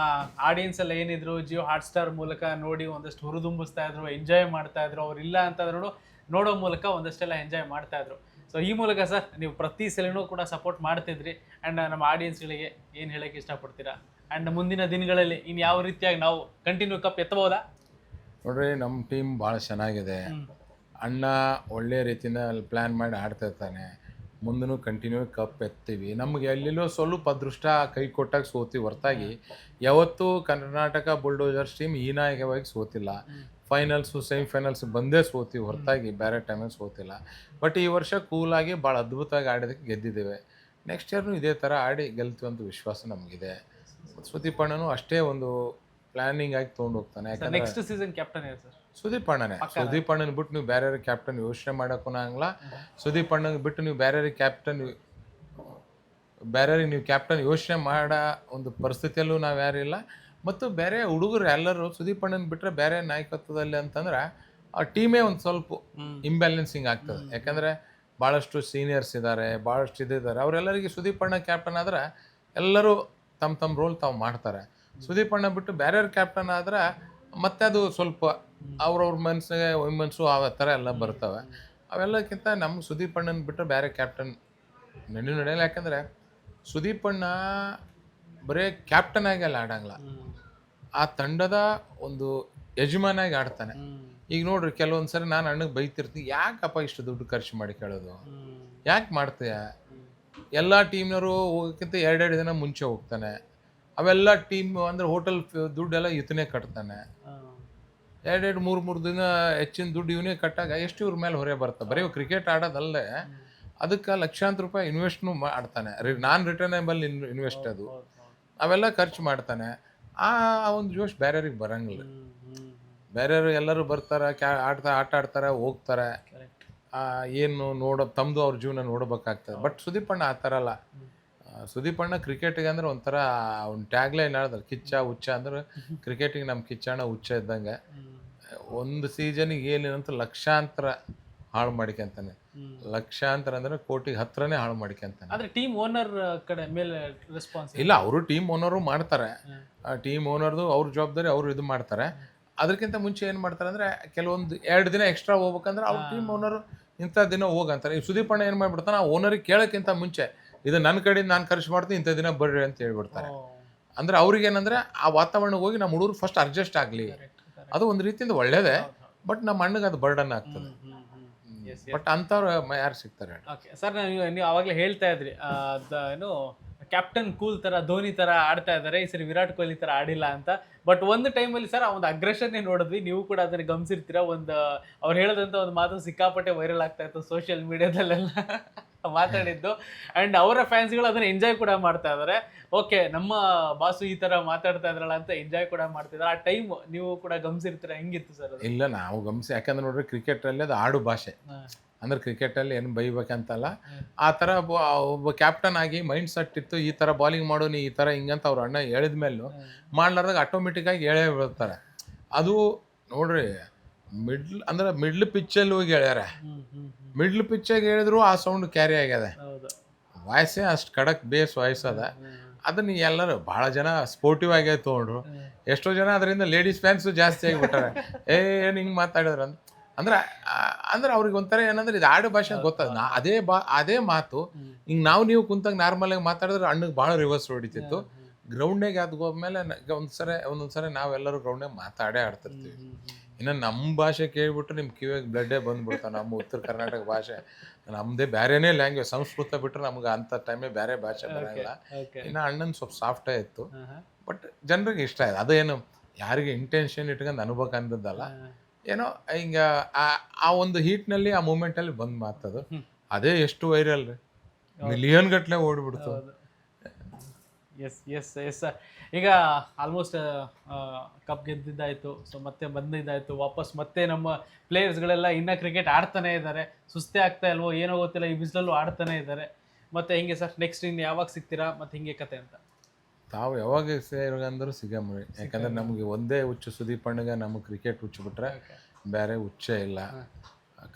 ಆಡಿಯನ್ಸ್ ಎಲ್ಲ ಏನಿದ್ರು, ಜಿಯೋ ಹಾಟ್ಸ್ಟಾರ್ ಮೂಲಕ ನೋಡಿ ಒಂದಷ್ಟು ಹುರಿದುಂಬಿಸ್ತಾ ಇದ್ರು, ಎಂಜಾಯ್ ಮಾಡ್ತಾ ಇದ್ರು. ಅವ್ರು ಇಲ್ಲ ಅಂತಂದ್ರೂ ನೋಡೋ ಮೂಲಕ ಒಂದಷ್ಟೆಲ್ಲ ಎಂಜಾಯ್ ಮಾಡ್ತಾ ಇದ್ರು. ಸೊ ಈ ಮೂಲಕ ಸರ್, ನೀವು ಪ್ರತಿ ಸಲನೂ ಕೂಡ ಸಪೋರ್ಟ್ ಮಾಡ್ತಿದ್ರಿ. ಆ್ಯಂಡ್ ನಮ್ಮ ಆಡಿಯನ್ಸ್ಗಳಿಗೆ ಏನು ಹೇಳೋಕ್ಕೆ ಇಷ್ಟಪಡ್ತೀರಾ? ಆ್ಯಂಡ್ ಮುಂದಿನ ದಿನಗಳಲ್ಲಿ ಇನ್ನು ಯಾವ ರೀತಿಯಾಗಿ ನಾವು ಕಂಟಿನ್ಯೂ ಕಪ್ ಎತ್ತಬಹುದಾ? ನೋಡ್ರಿ, ನಮ್ಮ ಟೀಮ್ ಭಾಳ ಚೆನ್ನಾಗಿದೆ. ಅಣ್ಣ ಒಳ್ಳೆ ರೀತಿಯಿಂದ ಪ್ಲ್ಯಾನ್ ಮಾಡಿ ಆಡ್ತಾ ಇರ್ತಾನೆ, ಮುಂದೂ ಕಂಟಿನ್ಯೂ ಕಪ್ ಎತ್ತೀವಿ. ನಮಗೆ ಎಲ್ಲೆಲ್ಲೋ ಸ್ವಲ್ಪ ಅದೃಷ್ಟ ಕೈ ಕೊಟ್ಟಾಗ ಸೋತೀವಿ ಹೊರತಾಗಿ ಯಾವತ್ತೂ ಕರ್ನಾಟಕ ಬುಲ್ಡೋಜರ್ಸ್ ಟೀಮ್ ಹೀನಾಯಕವಾಗಿ ಸೋತಿಲ್ಲ. ಫೈನಲ್ಸು ಸೆಮಿಫೈನಲ್ಸ್ ಬಂದೇ ಸೋತೀವಿ ಹೊರತಾಗಿ ಬೇರೆ ಟೈಮಲ್ಲಿ ಸೋತಿಲ್ಲ. ಬಟ್ ಈ ವರ್ಷ ಕೂಲಾಗಿ ಭಾಳ ಅದ್ಭುತವಾಗಿ ಆಡೋದಕ್ಕೆ ಗೆದ್ದಿದ್ದೇವೆ. ನೆಕ್ಸ್ಟ್ ಇಯರ್ನು ಇದೇ ಥರ ಆಡಿ ಗೆಲ್ತೀವಿ ಅಂತ ವಿಶ್ವಾಸ ನಮಗಿದೆ. ಸುದೀಪ್ ಅಣ್ಣನೂ ಅಷ್ಟೇ ಒಂದು ಪ್ಲ್ಯಾನಿಂಗ್ ಆಗಿ ತೊಗೊಂಡು ಹೋಗ್ತಾನೆ. ಯಾಕಂದರೆ ನೆಕ್ಸ್ಟ್ ಸೀಸನ್ ಕ್ಯಾಪ್ಟನ್ ಯಾರು ಸರ್? ಸುದೀಪ್ ಅಣ್ಣನೇ. ಸುದೀಪ್ ಅಣ್ಣನ ಬಿಟ್ಟು ನೀವು ಬೇರೆ ಕ್ಯಾಪ್ಟನ್ ಯೋಚನೆ ಮಾಡೋಕ್ಕೂ ಆಗಲ್ಲ. ಸುದೀಪ್ ಅಣ್ಣಗೆ ಬಿಟ್ಟು ನೀವು ಬೇರೆ ಕ್ಯಾಪ್ಟನ್ ಯೋಚನೆ ಮಾಡೋ ಒಂದು ಪರಿಸ್ಥಿತಿಯಲ್ಲೂ ನಾವು ಯಾರಿಲ್ಲ. ಮತ್ತು ಬೇರೆ ಹುಡುಗರು ಎಲ್ಲರೂ ಸುದೀಪ್ ಅಣ್ಣನ ಬಿಟ್ಟರೆ ಬೇರೆ ನಾಯಕತ್ವದಲ್ಲಿ ಅಂತಂದ್ರೆ ಆ ಟೀಮೇ ಒಂದು ಸ್ವಲ್ಪ ಇಂಬ್ಯಾಲೆನ್ಸಿಂಗ್ ಆಗ್ತದೆ. ಯಾಕಂದರೆ ಭಾಳಷ್ಟು ಸೀನಿಯರ್ಸ್ ಇದ್ದಾರೆ, ಭಾಳಷ್ಟು ಇದ್ದಾರೆ. ಅವರೆಲ್ಲರಿಗೆ ಸುದೀಪ್ ಅಣ್ಣ ಕ್ಯಾಪ್ಟನ್ ಆದ್ರೆ ಎಲ್ಲರೂ ತಮ್ಮ ರೋಲ್ ತಾವು ಮಾಡ್ತಾರೆ. ಸುದೀಪ್ ಅಣ್ಣ ಬಿಟ್ಟು ಬೇರೆಯವ್ರ ಕ್ಯಾಪ್ಟನ್ ಆದ್ರೆ ಮತ್ತೆ ಅದು ಸ್ವಲ್ಪ ಅವ್ರವ್ರ ಮನಸ್ಸಿಗೆ ಮನಸ್ಸು ಆ ಥರ ಎಲ್ಲ ಬರ್ತವೆ. ಅವೆಲ್ಲಕ್ಕಿಂತ ನಮ್ಗೆ ಸುದೀಪ್ ಅಣ್ಣನ ಬಿಟ್ಟರೆ ಬೇರೆ ಕ್ಯಾಪ್ಟನ್ ನಡೆಯಲ್ಲ. ಯಾಕಂದರೆ ಸುದೀಪ್ ಅಣ್ಣ ಬರೀ ಕ್ಯಾಪ್ಟನ್ ಆಗಿ ಅಲ್ಲಿ ಆಡಂಗಿಲ್ಲ, ಆ ತಂಡದ ಒಂದು ಯಜಮಾನಾಗಿ ಆಡ್ತಾನೆ. ಈಗ ನೋಡ್ರಿ, ಕೆಲವೊಂದು ಸರಿ ನಾನು ಅಣ್ಣಗೆ ಬೈತಿರ್ತೀನಿ, ಯಾಕಪ್ಪ ಇಷ್ಟು ದುಡ್ಡು ಖರ್ಚು ಮಾಡಿ ಕೇಳೋದು, ಯಾಕೆ ಮಾಡ್ತೀಯ? ಎಲ್ಲ ಟೀಮ್ನವರು ಹೋಗೋಕ್ಕಿಂತ 2 ದಿನ ಮುಂಚೆ ಹೋಗ್ತಾನೆ. ಅವೆಲ್ಲ ಟೀಮ್ ಅಂದರೆ ಹೋಟೆಲ್ ದುಡ್ಡೆಲ್ಲ ಇವನೇ ಕಟ್ತಾನೆ. 2-3 ದಿನ ಹೆಚ್ಚಿನ ದುಡ್ಡು ಇವನೇ ಕಟ್ಟಾಗ ಎಷ್ಟು ಇವ್ರ ಮೇಲೆ ಹೊರೆ ಬರ್ತದೆ. ಬರೀ ಕ್ರಿಕೆಟ್ ಆಡೋದಲ್ಲದೆ ಅದಕ್ಕೆ ಲಕ್ಷಾಂತರ ರೂಪಾಯಿ ಇನ್ವೆಸ್ಟ್ನು ಮಾಡ್ತಾನೆ. ನಾನ್ ರಿಟರ್ನೇಬಲ್ ಇನ್ವೆಸ್ಟ್ ಅದು, ಅವೆಲ್ಲ ಖರ್ಚು ಮಾಡ್ತಾನೆ. ಆ ಒಂದು ಜೋಶ್ ಬೇರೆಯವ್ರಿಗೆ ಬರಂಗಿಲ್ಲ. ಬೇರೆಯವರು ಎಲ್ಲರೂ ಬರ್ತಾರೆ, ಆಟ ಆಡ್ತಾರೆ, ಹೋಗ್ತಾರೆ, ಏನು ತಮ್ಮದು ಅವ್ರ ಜೀವನ ನೋಡ್ಬೇಕಾಗ್ತದೆ. ಬಟ್ ಸುದೀಪ್ ಅಣ್ಣ ಆ ಥರ ಅಲ್ಲ. ಸುದೀಪ್ ಅಣ್ಣ ಕ್ರಿಕೆಟಿಗೆ ಅಂದ್ರೆ ಒಂಥರ ಅವ್ನ ಟ್ಯಾಗ್ಲೈನ್ ಹೇಳಿದ್ರೆ ಕಿಚ್ಚ ಹುಚ್ಚ ಅಂದ್ರೆ ಕ್ರಿಕೆಟಿಗೆ ನಮ್ಮ ಕಿಚ್ಚಣ್ಣ ಹುಚ್ಚ ಇದ್ದಂಗೆ. ಒಂದು ಸೀಸನಿಗೆ ಏನೇನಂತ ಲಕ್ಷಾಂತರ ಹಾಳು ಮಾಡ್ಕೊಂತಾನೆ. ಲಕ್ಷಾಂತರ ಅಂದ್ರೆ ಕೋಟಿಗೆ ಹತ್ರನೇ ಹಾಳು ಮಾಡ್ಕೊಂತಾನೆ. ಆದ್ರೆ ಟೀಮ್ ಓನರ್ ಕಡೆ ಮೇಲೆ ರೆಸ್ಪಾನ್ಸ್ ಇಲ್ಲ, ಅವರು ಟೀಮ್ ಓನರು ಮಾಡ್ತಾರೆ. ಟೀಮ್ ಓನರ್ದು ಅವ್ರ ಜವಾಬ್ದಾರಿ ಅವರು ಇದು ಮಾಡ್ತಾರೆ. ಅದಕ್ಕಿಂತ ಮುಂಚೆ ಏನು ಮಾಡ್ತಾರೆ ಅಂದರೆ, ಕೆಲವೊಂದು 2 ದಿನ ಎಕ್ಸ್ಟ್ರಾ ಹೋಗ್ಬೇಕಂದ್ರೆ ಅವ್ರ ಟೀಮ್ ಓನರು ಇಂಥ ದಿನ ಹೋಗಂತಾರೆ. ಈ ಸುದೀಪ್ ಅಣ್ಣ ಏನು ಮಾಡಿಬಿಡ್ತಾನೆ, ಆ ಓನರಿಗೆ ಕೇಳೋಕ್ಕಿಂತ ಮುಂಚೆ ಇದು ನನ್ನ ಕಡೆಯಿಂದ ನಾನು ಖರ್ಚು ಮಾಡ್ತೀನಿ, ಇಂಥ ದಿನ ಬರ್ರಿ ಅಂತ ಹೇಳ್ಬಿಡ್ತಾರೆ. ಅಂದರೆ ಅವ್ರಿಗೇನಂದರೆ ಆ ವಾತಾವರಣಕ್ಕೆ ಹೋಗಿ ನಮ್ಮ ಹುಡುಗರು ಫಸ್ಟ್ ಅಡ್ಜಸ್ಟ್ ಆಗಲಿ, ಅದು ಒಂದು ರೀತಿಯಿಂದ ಒಳ್ಳೇದೇ. ಬಟ್ ನಮ್ಮ ಅಣ್ಣಗೆ ಅದು ಬರ್ಡನ್ ಆಗ್ತದೆ. ಬಟ್ ಅಂಥವ್ರು ಯಾರು ಸಿಗ್ತಾರೆ? ಓಕೆ ಸರ್, ನೀವು ಆವಾಗಲೇ ಹೇಳ್ತಾ ಇದ್ರಿ ಏನು ಕ್ಯಾಪ್ಟನ್ ಕೂಲ್ ತರ ಧೋನಿ ತರ ಆಡ್ತಾ ಇದ್ದಾರೆ, ಈ ಸರಿ ವಿರಾಟ್ ಕೊಹ್ಲಿ ತರ ಆಡಿಲ್ಲ ಅಂತ. ಬಟ್ ಒಂದು ಟೈಮಲ್ಲಿ ಸರ್ ಆ ಒಂದು ಅಗ್ರೆಷನ್ ನೋಡಿದ್ವಿ, ನೀವು ಕೂಡ ಅದನ್ನ ಗಮನಿಸಿರ್ತೀರಾ. ಅವ್ರು ಹೇಳದಂತ ಒಂದು ಮಾತು ಸಿಕ್ಕಾಪಟ್ಟೆ ವೈರಲ್ ಆಗ್ತಾ ಇತ್ತು ಸೋಷಿಯಲ್ ಮೀಡಿಯಾದಲ್ಲೆಲ್ಲ ಮಾತಾಡಿದ್ದು. ಅಂಡ್ ಅವರ ಫ್ಯಾನ್ಸ್ಗಳು ಅದನ್ನ ಎಂಜಾಯ್ ಕೂಡ ಮಾಡ್ತಾ ಇದ್ದಾರೆ. ಓಕೆ, ನಮ್ಮ ಬಾಸು ಈ ತರ ಮಾತಾಡ್ತಾ ಇದ್ರಲ್ಲ ಅಂತ ಎಂಜಾಯ್ ಕೂಡ ಮಾಡ್ತಿದ್ದಾರೆ. ಆ ಟೈಮ್ ನೀವು ಕೂಡ ಗಮನಿಸಿರ್ತೀರಾ, ಹೆಂಗಿತ್ತು ಸರ್? ಇಲ್ಲ, ನಾವು ಗಮನಿಸಿ. ಯಾಕಂದ್ರೆ ನೋಡ್ರಿ, ಕ್ರಿಕೆಟಲ್ಲಿ ಅದು ಆಡು ಭಾಷೆ. ಅಂದ್ರೆ ಕ್ರಿಕೆಟಲ್ಲಿ ಏನು ಬೈಬೇಕಂತಲ್ಲ, ಆ ಥರ ಒಬ್ಬ ಕ್ಯಾಪ್ಟನ್ ಆಗಿ ಮೈಂಡ್ ಸೆಟ್ ಇತ್ತು, ಈ ಥರ ಬಾಲಿಂಗ್ ಮಾಡು ನೀ, ಈ ಥರ ಹಿಂಗಂತ ಅವ್ರ ಅಣ್ಣ ಹೇಳಿದ ಮೇಲೂ ಮಾಡ್ಲಾರ್ದಾಗ ಆಟೋಮೆಟಿಕ್ಕಾಗಿ ಹೇಳೇ ಬೀಳ್ತಾರೆ. ಅದು ನೋಡ್ರಿ, ಮಿಡ್ಲ್ ಪಿಚ್ಚಲ್ಲಿ ಹೋಗಿ ಹೇಳ್ಯಾರ. ಮಿಡ್ಲ್ ಪಿಚ್ಚಾಗಿ ಹೇಳಿದ್ರು ಆ ಸೌಂಡ್ ಕ್ಯಾರಿ ಆಗ್ಯದ. ವಾಯ್ಸೇ ಅಷ್ಟು ಖಡಕ್ ಬೇಸ್ ವಾಯ್ಸ್ ಅದ. ಅದನ್ನ ಎಲ್ಲರೂ ಭಾಳ ಜನ ಸ್ಪೋರ್ಟಿವ್ ಆಗೇ ತೊಗೊಂಡ್ರು. ಎಷ್ಟೋ ಜನ ಅದರಿಂದ ಲೇಡೀಸ್ ಫ್ಯಾನ್ಸು ಜಾಸ್ತಿ ಆಗಿಬಿಟ್ಟಾರೆ. ಏನು ಹಿಂಗೆ ಮಾತಾಡಿದ್ರು ಅಂದ್ರೆ ಅವ್ರಿಗೆ ಒಂಥರ ಏನಂದ್ರೆ ಇದು ಆಡು ಭಾಷೆ ಗೊತ್ತದ. ಅದೇ ಮಾತು ಹಿಂಗೆ ನೀವು ಕುಂತಾಗ ನಾರ್ಮಲಾಗಿ ಮಾತಾಡಿದ್ರೆ ಅಣ್ಣಗೆ ಭಾಳ ರಿವರ್ಸ್ ಹೊಡಿತಿತ್ತು. ಗ್ರೌಂಡಿಗೆ ಅದು ಹೋದ್ಮೇಲೆ ಒಂದೊಂದ್ಸರಿ ನಾವೆಲ್ಲರೂ ಗ್ರೌಂಡಿಗೆ ಮಾತಾಡೇ ಆಡ್ತಿರ್ತೀವಿ. ಇನ್ನು ನಮ್ಮ ಭಾಷೆ ಕೇಳಿಬಿಟ್ರೆ ನಿಮ್ಮ ಕಿವಿಗೆ ಬ್ಲಡ್ಡೇ ಬಂದ್ಬಿಡ್ತಾವೆ. ನಮ್ಮ ಉತ್ತರ ಕರ್ನಾಟಕ ಭಾಷೆ ನಮ್ಮದೇ ಬೇರೆನೇ ಲ್ಯಾಂಗ್ವೇಜ್, ಸಂಸ್ಕೃತ ಬಿಟ್ಟರೆ ನಮ್ಗೆ ಅಂಥ ಟೈಮೇ ಬೇರೆ ಭಾಷೆ ಬರೋಂಗಿಲ್ಲ. ಇನ್ನು ಅಣ್ಣನ ಸ್ವಲ್ಪ ಸಾಫ್ಟೇ ಇತ್ತು. ಬಟ್ ಜನರಿಗೆ ಇಷ್ಟ ಆಯ್ತು. ಅದೇನು ಯಾರಿಗೆ ಇಂಟೆನ್ಷನ್ ಇಟ್ಕೊಂಡು ಅನ್ಬೇಕು ಅಂದದ್ದಲ್ಲ, ಏನೋ ಹಿಂಗೆ ಆ ಒಂದು ಹೀಟ್ನಲ್ಲಿ ಆ ಮೂಮೆಂಟಲ್ಲಿ ಬಂದು ಮಾತದು. ಅದೇ ಎಷ್ಟು ವೈರಲ್ ರೀ, ಮಿಲಿಯನ್ ಗಟ್ಟಲೆ ಓಡ್ಬಿಡ್ತು. ಎಸ್ ಈಗ ಆಲ್ಮೋಸ್ಟ್ ಕಪ್ ಗೆದ್ದಿದ್ದಾಯ್ತು, ಸೊ ಮತ್ತೆ ಬಂದಿದ್ದಾಯ್ತು ವಾಪಸ್. ಮತ್ತೆ ನಮ್ಮ ಪ್ಲೇಯರ್ಸ್ಗಳೆಲ್ಲ ಇನ್ನೂ ಕ್ರಿಕೆಟ್ ಆಡ್ತಾನೆ ಇದ್ದಾರೆ. ಸುಸ್ತೇ ಆಗ್ತಾ ಇಲ್ವೋ ಏನೋ ಗೊತ್ತಿಲ್ಲ, ಈ ಬಿಸಿಲಲ್ಲೂ ಆಡ್ತಾನೆ ಇದ್ದಾರೆ. ಮತ್ತೆ ಹಿಂಗೆ ಸರ್ ನೆಕ್ಸ್ಟ್ ಇನ್ನು ಯಾವಾಗ ಸಿಗ್ತೀರಾ, ಮತ್ತೆ ಹಿಂಗೆ ಕತೆ ಅಂತ? ತಾವು ಯಾವಾಗ ಸೇರಿಗಂದ್ರೂ ಸಿಗಮ್ರಿ. ಯಾಕಂದ್ರೆ ನಮಗೆ ಒಂದೇ ಹುಚ್ಚು ಸುದೀಪ್ ಅಣ್ಣಗೆ, ನಮಗೆ ಕ್ರಿಕೆಟ್ ಹುಚ್ಚು ಬಿಟ್ರೆ ಬೇರೆ ಹುಚ್ಚೇ ಇಲ್ಲ.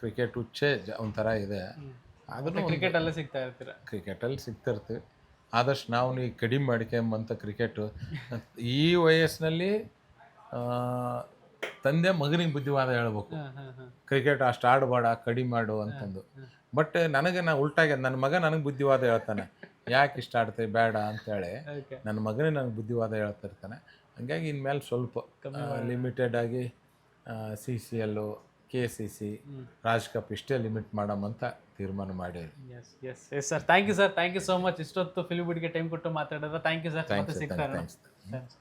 ಕ್ರಿಕೆಟ್ ಹುಚ್ಚೇ ಒಂಥರ ಇದೆ. ಅದನ್ನು ಕ್ರಿಕೆಟಲ್ಲೇ ಸಿಗ್ತಾ ಇರ್ತೀರ? ಕ್ರಿಕೆಟಲ್ಲಿ ಸಿಗ್ತಿರ್ತೀವಿ. ಆದಷ್ಟು ನಾವು ನೀವು ಕಡಿಮೆ ಮಾಡ್ಕೊಂಬಂತ ಕ್ರಿಕೆಟು ಈ ವಯಸ್ಸಿನಲ್ಲಿ ತಂದೆ ಮಗನಿಗೆ ಬುದ್ಧಿವಾದ ಹೇಳ್ಬೇಕು, ಕ್ರಿಕೆಟ್ ಅಷ್ಟು ಆಡಬೇಡ, ಕಡಿಮೆ ಮಾಡು ಅಂತಂದು. ಬಟ್ ನಾ ಉಲ್ಟಾಗೆ ನನ್ನ ಮಗ ನನಗೆ ಬುದ್ಧಿವಾದ ಹೇಳ್ತಾನೆ, ಯಾಕೆ ಇಷ್ಟ ಆಡ್ತೀವಿ ಬೇಡ ಅಂತೇಳಿ. ನನ್ನ ಮಗನೇ ನನಗೆ ಬುದ್ಧಿವಾದ ಹೇಳ್ತಿರ್ತಾನೆ. ಹಂಗಾಗಿ ಇನ್ಮೇಲೆ ಸ್ವಲ್ಪ ಲಿಮಿಟೆಡ್ ಆಗಿ CCL, KCC, ರಾಜ್ ಕಪ್ ಇಷ್ಟೇ ಲಿಮಿಟ್ ಮಾಡಮಂತ ತೀರ್ಮಾನ ಮಾಡಿರಿ. Yes sir, thank you sir, thank you so much. ಇಷ್ಟೊತ್ತು ಫಿಲಿಬಿಡ್ಗೆ ಟೈಮ್ ಕೊಟ್ಟು ಮಾತಾಡೋದು ಥ್ಯಾಂಕ್ ಯು ಸರ್. ಮತ್ತೆ ಸಿಗ್ತಾರೆ. ಥ್ಯಾಂಕ್ಸ್.